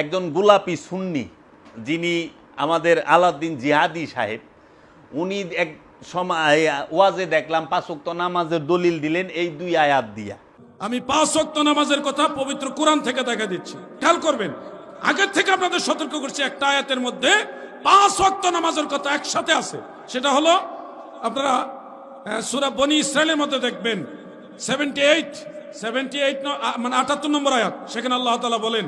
একজন গোলাপি সুন্নি যিনি আমাদের আলাউদ্দিন জিহাদি সাহেব, উনি এক সময় ওয়াজে দেখলাম 5 ওয়াক্ত নামাজের দলিল দিলেন এই 2 আয়াত দিয়া। আমি 5 ওয়াক্ত নামাজের কথা পবিত্র কোরআন থেকে দেখা দিচ্ছি, খেয়াল করবেন। আগের থেকে আপনাদের সতর্ক করছি, একটা আয়াতের মধ্যে 5 ওয়াক্ত নামাজের কথা একসাথে আছে। সেটা হলো আপনারা সূরা বনী ইসরাইলের মধ্যে দেখবেন 78 মানে 78 নম্বর আয়াত। সেখানে আল্লাহ তাআলা বলেন,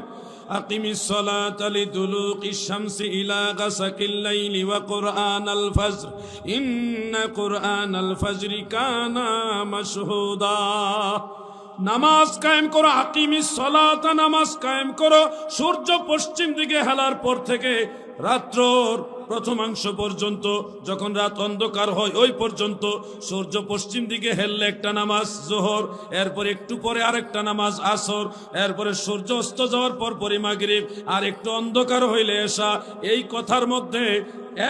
আকিমিস সালাতা লিদুলুকিশ শামসি ইলা গাসাকিল লাইলি ওয়া কুরআনাল ফজর ইন্না কুরআনাল ফজরি কানা মাশহুদা। নামাজ কায়েম করো, আকিমিস সালাতা, নামাজ কায়েম করো সূর্য পশ্চিম দিকে হেলার পর থেকে রাত্রর প্রথমাংশ পর্যন্ত, যখন রাত অন্ধকার হয় ওই পর্যন্ত সূর্য পশ্চিম দিকে হেললে একটা নামাজ জোহর, এরপর একটু পরে আরেকটা নামাজ আসর, এরপরে সূর্য অস্ত যাওয়ার পর পরে মাগরিব, আর একটু অন্ধকার হইলে এশা। এই কথার মধ্যে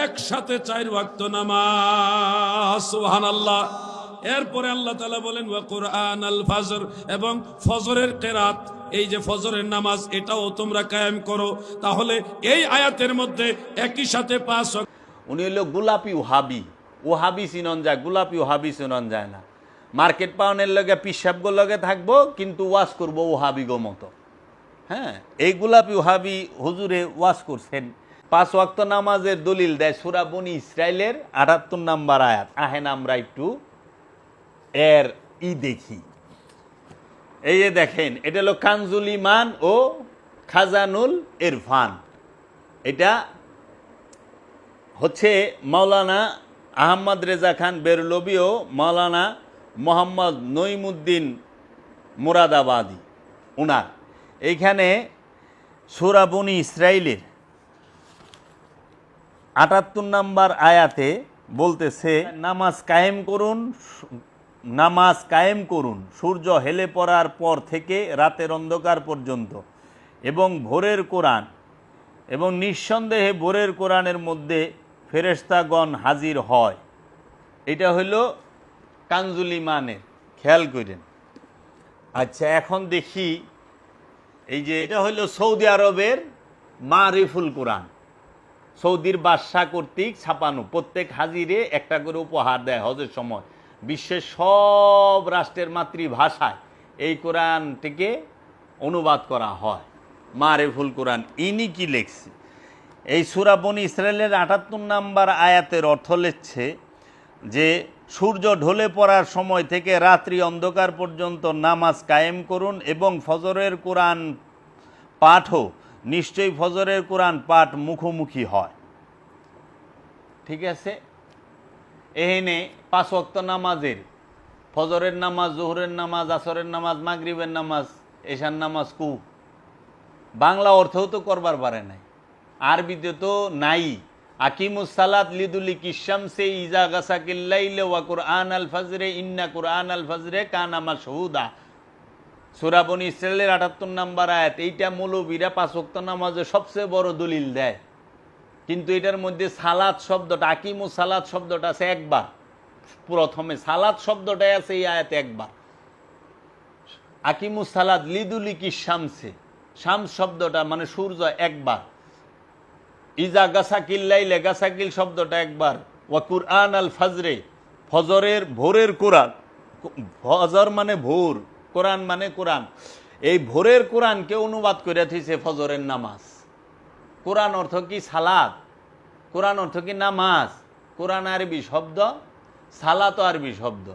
একসাথে 4 ওয়াক্ত নামাজ। সুবহানাল্লাহ। এরপরে আল্লাহ তাআলা বলেন ওয়া কুরআনাল ফজর, এবং ফজরের কিরাত, এই যে ফজরের নামাজ এটাও তোমরা কায়েম করো। তাহলে এই আয়াতের মধ্যে একই সাথে 5 ওয়াক্ত। উনি হলো গোলাপি ওহাবি চিনন যায়, গোলাপি ওহাবি চিনন যায় না। মার্কেট পাউনের লগে পিসাবগো লগে থাকবো, কিন্তু ওয়াজ করবো ওহাবি গো মতো। হ্যাঁ, এই গোলাপি ওহাবি হুজুরে ওয়াজ করছেন। 5 ওয়াক্ত নামাজের দলিল দেয় সূরা বনী ইসরাইলের 78 নম্বর আয়াত। আহেন আমরা একটু এর দেখি। এই যে দেখেন, এটা হলো কানজুল ইমান ও খাজানুল ইরফান। এটা হচ্ছে মাওলানা আহমদ রেজা খান বেরলভী ও মাওলানা মোহাম্মদ নঈমুদ্দিন মুরাদাবাদী উনার। এইখানে সূরা বনী ইসরাইলের 78 নম্বর আয়াতে বলতেছে, নামাজ কায়েম করুন সূর্য হেলে পড়ার পর থেকে রাতের অন্ধকার পর্যন্ত, এবং ভোরের কোরআন, এবং নিঃসন্দেহে ভোরের কোরআনের মধ্যে ফেরেশতাগণ হাজির হয়। এটা হইল কানজুল ইমানের, খেয়াল করেন। আচ্ছা, এখন দেখি এই যে এটা হইল সৌদি আরবের মারিফুল কোরআন, সৌদির বাদশাহ কর্তৃক ছাপানো। প্রত্যেক হাজিরে একটা করে উপহার দেয় হজের সময়। বিশ্বের সব রাষ্ট্রের মাতৃভাষায় এই কোরআনটিকে অনুবাদ করা হয়, মারিফুল কোরআন। ইনি কি লেখছে? এই সূরা বনী ইসরাইলের 78 নম্বর আয়াতের অর্থ লেখছে যে সূর্য ঢলে পড়ার সময় থেকে রাত্রি অন্ধকার পর্যন্ত নামাজ কায়েম করুন, এবং ফজরের কোরআন পাঠও, নিশ্চয়ই ফজরের কোরআন পাঠ মুখোমুখি হয়। ঠিক আছে, এখানে 5 ওয়াক্ত নামাজের, ফজরের নামাজ, জোহরের নামাজ, আসরের নামাজ, মাগরিবের নামাজ, এশার নামাজ কু বাংলা অর্থও তো করবার পারে নাই, আরবিতে তো নাই। আকিমুস সালাত লিদুলিকিশ শামসি ইজা গাসাকিল লাইলি ওয়া কুরআনাল ফজরে ইন্না কুরআনাল ফজরে কানা মাশহুদা। সূরা বনী ইসরাইলের 78 নম্বর আয়াত। এইটা মৌলবীরা 5 ওয়াক্ত নামাজের সবচেয়ে বড় দলিল দেয়, কিন্তু এটার মধ্যে সালাত শব্দটা, আকিমুস সালাত শব্দটা আছে একবার। প্রথমে সালাত শব্দটাই আছে এই আয়াতে একবার। আকিমুস সালাত লিদুলিকিশ শামসি, শামস শব্দটা মানে সূর্য একবার। ইজা গাসাকিল লাইলে, গাসাকিল শব্দটা একবার। ওয়া কুরআনাল ফজরে, ফজরের ভোরের কোরআন, ফজর মানে ভোর, কোরআন মানে কোরআন। এই ভোরের কোরআনকে অনুবাদ করে দিয়েছে ফজরের নামাজ। কোরআন অর্থ কি? সালাত। কোরআন অর্থ কি? নামাজ। কোরআন আরবি শব্দ, সালাত আরবি শব্দ।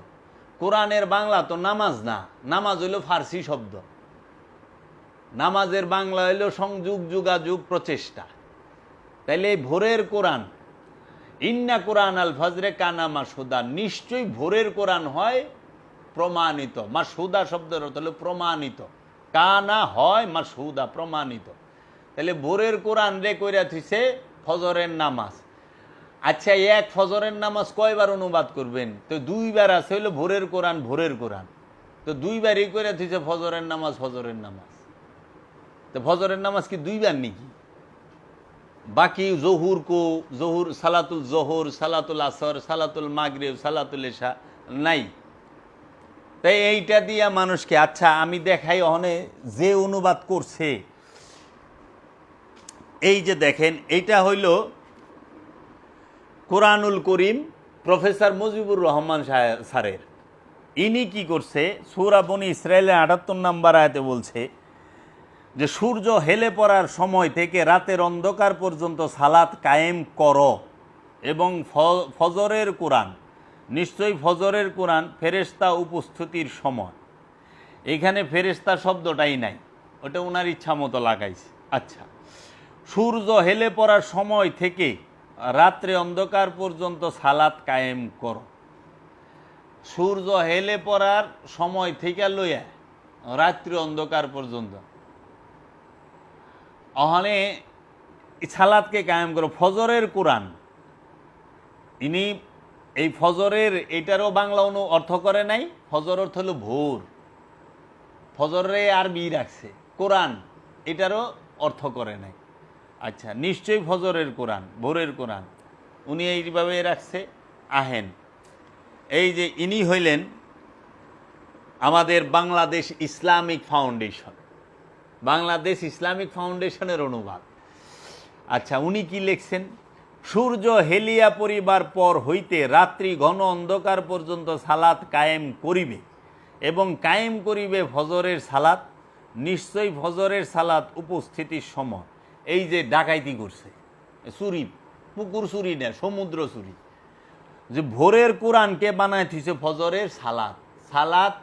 কোরআনের বাংলা তো নামাজ না, নামাজ হইল ফার্সি শব্দ। নামাজের বাংলা হইল সংযোগ, যোগাযোগ, প্রচেষ্টা। তাইলে ভোরের কোরআন, ইন্না কোরআন আল ফজরে কানা মাশহুদা, নিশ্চয়ই ভোরের কোরআন হয় প্রমাণিত। মাশহুদা শব্দের অর্থ হলো প্রমাণিত। কানা হয়, মাশহুদা প্রমাণিত। তাহলে ভোরের কোরআন রে কইরা থইছে ফজরের নামাজ। আচ্ছা, এক ফজরের নামাজ কয়বার অনুবাদ করবেন? তো 2 বার আছে, হইলো ভোরের কোরআন, ভোরের কোরআন। তো 2 বারই কইরা থইছে ফজরের নামাজ, ফজরের নামাজ। তো ফজরের নামাজ কি 2 বার নাকি? বাকি জহুর কো, জহুর, সালাতুল জোহর, সালাতুল আসর, সালাতুল মাগরিব, সালাতুল ইশা নাই। তাই এইটা দিয়া মানুষকে, আচ্ছা আমি দেখাই, অনে যে অনুবাদ করছে এই যে দেখেন, এইটা হইল কোরআনুল করিম প্রফেসর মুজিবুর রহমান স্যারের। ইনি কি করছে, সূরা বনী ইসরাইলের ৭৮ নম্বর আয়াতে বলছে যে সূর্য হেলে পড়ার সময় থেকে রাতের অন্ধকার পর্যন্ত সালাত কায়েম করো, এবং ফজরের কোরআন, নিশ্চয়ই ফজরের কোরআন ফেরেশতা উপস্থিতির সময়। এখানে ফেরেশতা শব্দটাই নাই, ওটা ওনার ইচ্ছা মতো লাগাইছে। আচ্ছা, সূর্য হেলে পড়ার সময় থেকে রাত্রে অন্ধকার পর্যন্ত সালাত কায়েম করো। সূর্য হেলে পড়ার সময় থেকে লইয়া রাত্রি অন্ধকার পর্যন্ত ওখানে সালাতকে কায়েম করো। ফজরের কোরআন, ইনি এই ফজরের এটারও বাংলা অর্থ করে নাই। ফজর অর্থ হলো ভোর, ফজরে আরবি রাখছে, কোরআন এটারও অর্থ করে নাই। আচ্ছা, নিশ্চয়ই ফজরের কোরআন, ভোরের কোরআন, উনি এইভাবে রাখছে। আহেন, এই যে ইনি হইলেন আমাদের Bangladesh Islamic foundation, Bangladesh Islamic ফাউন্ডেশনের অনুবাদ। আচ্ছা, উনি কি লিখছেন, সূর্য হেলিয়া পরিবার পর হইতে রাত্রি ঘন অন্ধকার পর্যন্ত সালাত কায়েম করিবে, এবং কায়েম করিবে ফজরের সালাত, নিশ্চয়ই ফজরের সালাত উপস্থিতির সময়। এই যে ডাকাইতি করছে, চুরি, পুকুর চুরি না, সমুদ্র চুরি, যে ভোরের কোরআনকে বানায় থিছে ফজরের সালাত। সালাত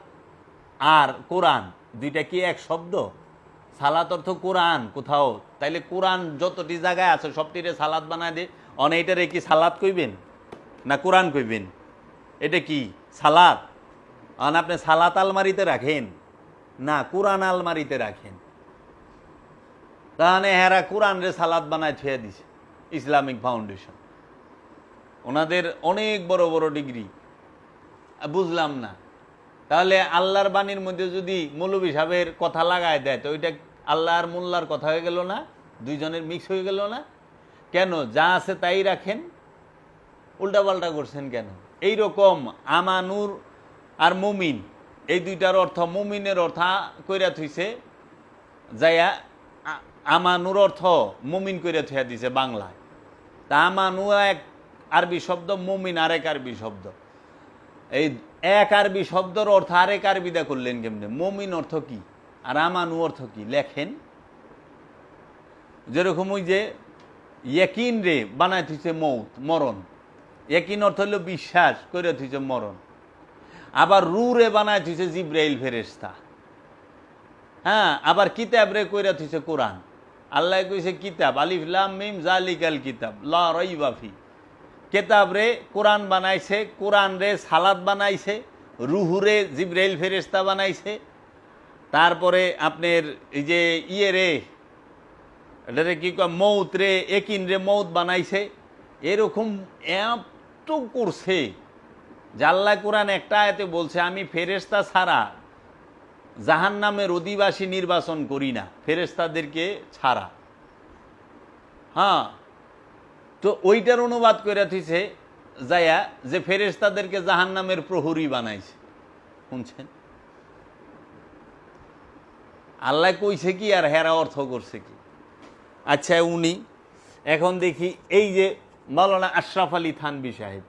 আর কোরআন দুইটা কি এক শব্দ? সালাত অর্থ কোরআন কোথাও, তাইলে কোরআন যতটি জায়গায় আছে সবটিরে সালাত বানায় দে। অনেকটারে কি সালাত কইবেন না কোরআন কইবেন? এটা কি সালাত? আপনি সালাত আলমারিতে রাখেন না কোরআন আলমারিতে রাখেন? তাহলে হেরা কোরআন রে সালাত বানায় থুয়ে দিছে ইসলামিক ফাউন্ডেশন, ওনাদের অনেক বড় বড় ডিগ্রি। বুঝলাম না, তাহলে আল্লাহর বাণীর মধ্যে যদি মৌলভী সাহেবের কথা লাগায় দেয় তো ওইটা আল্লাহর মোল্লার কথা হয়ে গেল না? দুইজনের মিক্স হয়ে গেল না? কেন যা আছে তাই রাখেন, উল্টাপাল্টা করছেন কেন? এই রকম আমানুর আর মুমিন, এই দুইটার অর্থ, মুমিনের অর্থ কইরা থইছে যাইয়া, আমানুর অর্থ মুমিন কইরা থইয়া দিছে বাংলায়। তা আমানু এক আরবি শব্দ, মুমিন আরেক আরবি শব্দ। এই এক আরবি শব্দের অর্থ আরেক আরবিদা করলেন কেমনে? মুমিন অর্থ কি আর আমানু অর্থ কি লেখেন। যেরকম ওই যে ইয়াকিন রে বানায় থইছে মৌত, মরণ। ইয়াকিন অর্থ হলো বিশ্বাস, করে থইছে মরণ। আবার রু রে বানায় থইছে জিব্রাইল ফেরেশতা। হ্যাঁ, আবার কিতাব রে কইরা থইছে কোরআন। আল্লাহ কইছে কিতাব, আলিফ লাম মিম জালিকাল কিতাব লা রাইবা ফি। কিতাব রে কোরআন বানাইছে, কোরআন রে সালাত বানাইছে, রুহুরে জিব্রাইল ফেরেশতা বানাইছে। তারপরে আপনার এই যে ইয়ে রে, এটারে কি কয়, মৌত রে, একিন রে মৌত বানাইছে। এরকম এত করছে যে আল্লাহ কোরআন একটা আয়াতে বলছে, আমি ফেরেশতা ছাড়া জাহান্নামের অধিবাসী নির্বাচন করি না, ফেরেশতাদেরকে ছাড়া। হ্যাঁ, তো ওইটার অনুবাদ করে থিছে যায়া যে ফেরেশতাদেরকে জাহান্নামের প্রহরী বানাইছে। শুনছেন? আল্লাহ কইছে কি আর হেরা অর্থ করছে কি? আচ্ছা, উনি এখন দেখি এই যে মাওলানা আশরাফ আলী থানভী সাহেব,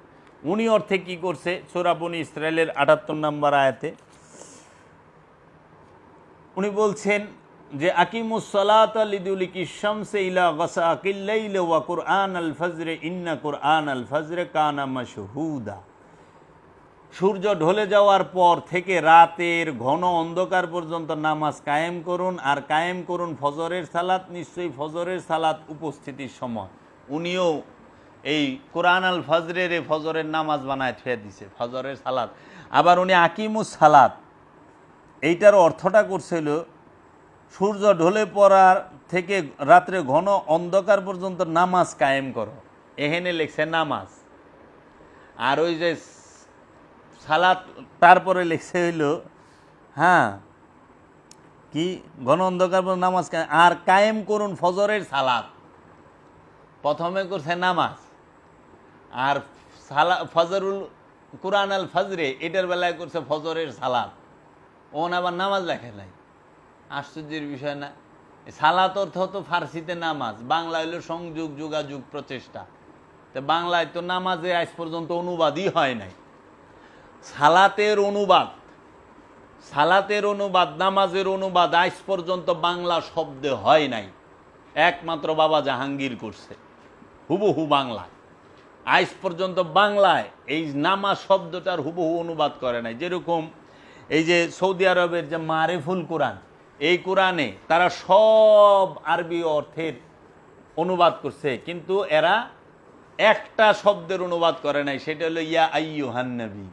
উনি অর্থে কি করছে? সূরা বনী ইসরাইলের ৭৮ নম্বর আয়াতে উনি বলছেন যে আকিমুস সালাতা লিদুলিকি শামসি ইলা গাসাকিল লাইল ওয়া কুরআন আল ফজর ইন্না কুরআন আল ফজর কানা মাশহুদা। সূর্য ঢলে যাওয়ার পর থেকে রাতের ঘন অন্ধকার পর্যন্ত নামাজ কায়েম করুন, আর কায়েম করুন ফজরের সালাত, নিশ্চয়ই ফজরের সালাত উপস্থিতির সময়। উনিও এই কোরআন আল ফজরের ফজরের নামাজ বানায় থুয়ে দিছে, ফজরের সালাত। আবার উনি আকিমুস সালাত এইটার অর্থটা করছিল সূর্য ঢলে পড়ার থেকে রাত্রে ঘন অন্ধকার পর্যন্ত নামাজ কায়েম করো। এখানে লেখছে নামাজ, আর ওই যে সালাত তারপরে লেখছে হইল হ্যাঁ কি ঘন অন্ধকার পর্যন্ত নামাজ আর কায়েম করুন ফজরের সালাত। প্রথমে করছে নামাজ, আর ফজরুল কুরআন আল ফজরে এটার বেলায় করছে ফজরের সালাত। ওন আবার নামাজ লেখে নাই, আশ্চর্যের বিষয় না? সালাত অর্থ তো ফার্সিতে নামাজ, বাংলা হইল সংযোগ, যোগাযোগ, প্রচেষ্টা। তো বাংলায় তো নামাজে আজ পর্যন্ত অনুবাদই হয় নাই। সালাতের অনুবাদ, নামাজের অনুবাদ আজ পর্যন্ত বাংলা শব্দে হয় নাই, একমাত্র বাবা জাহাঙ্গীর করছে হুবহু বাংলায়। আজ পর্যন্ত বাংলায় এই নামাজ শব্দটার হুবহু অনুবাদ করে নাই। যেরকম এই যে সৌদি আরবের যে মারেফুল কোরআন, এই কোরআনে তারা সব আরবি অর্থের অনুবাদ করছে, কিন্তু এরা একটা শব্দের অনুবাদ করে নাই, সেটা হলো ইয়া আইয়ুহান নবী।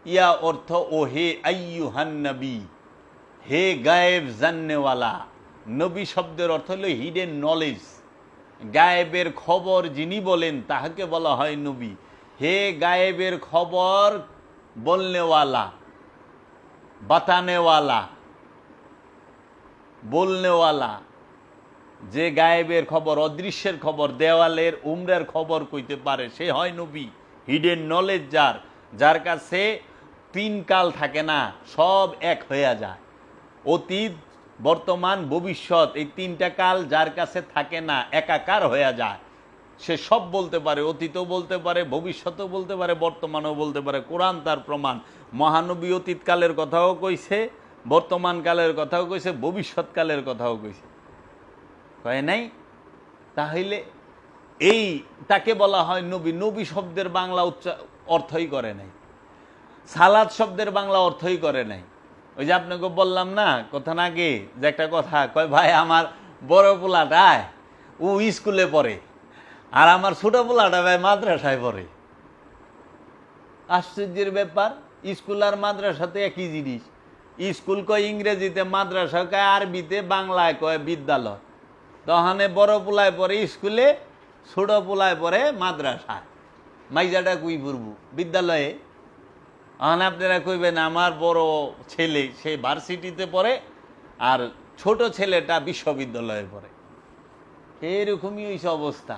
ইয়া অর্থ ও হে, আইয়ুহান নবী হে গায়েব জাননেওয়ালা। নবী শব্দের অর্থ হলো হিডেন নলেজ, গায়েবের খবর যিনি বলেন তাহাকে বলা হয় নবী। হে গায়েবের খবর বলনেওয়ালা, বাতানেওয়ালা, বলনেওয়ালা, যে গায়েবের খবর, অদৃশ্যের খবর, দেওয়ালের উমরের খবর কইতে পারে, সে হয় নবী। হিডেন নলেজ যার কাছে তিন কাল থাকে না, সব এক হয়ে যায়। অতীত, বর্তমান, ভবিষ্যৎ, এই তিনটা কাল যার কাছে থাকে না, একাকার হয়ে যায়, সে সব বলতে পারে। অতীতও বলতে পারে, ভবিষ্যতও বলতে পারে, বর্তমানও বলতে পারে। কোরআন তার প্রমাণ। মহানবী অতীতকালের কথাও কইছে, বর্তমান কালের কথাও কইছে, ভবিষ্যৎকালের কথাও কইছে, কয় নাই? তাহলে এই তাকে বলা হয় নবী। নবী শব্দের বাংলা অর্থই করে নাই, সালাত শব্দের বাংলা অর্থই করে নাই। ওই যে আপনাকে বললাম না কথা আগে, যে একটা কথা কয়, ভাই আমার বড় পোলাটায় ও স্কুলে পড়ে, আর আমার ছোট পোলাটা ভাই মাদ্রাসায় পড়ে। আশ্চর্যের ব্যাপার, স্কুল আর মাদ্রাসাতে একই জিনিস। স্কুল কয় ইংরেজিতে, মাদ্রাসা কয় আরবিতে, বাংলায় কয় বিদ্যালয়। তখন বড় পোলায় পড়ে স্কুলে, ছোট পোলায় পড়ে মাদ্রাসায়। মাইজাটা কুই পড়ব বিদ্যালয়ে। এখন আপনারা কইবেন আমার বড় ছেলে সে ভার্সিটিতে পড়ে আর ছোট ছেলেটা বিশ্ববিদ্যালয়ে পড়ে। এরকমই হয়েছে অবস্থা।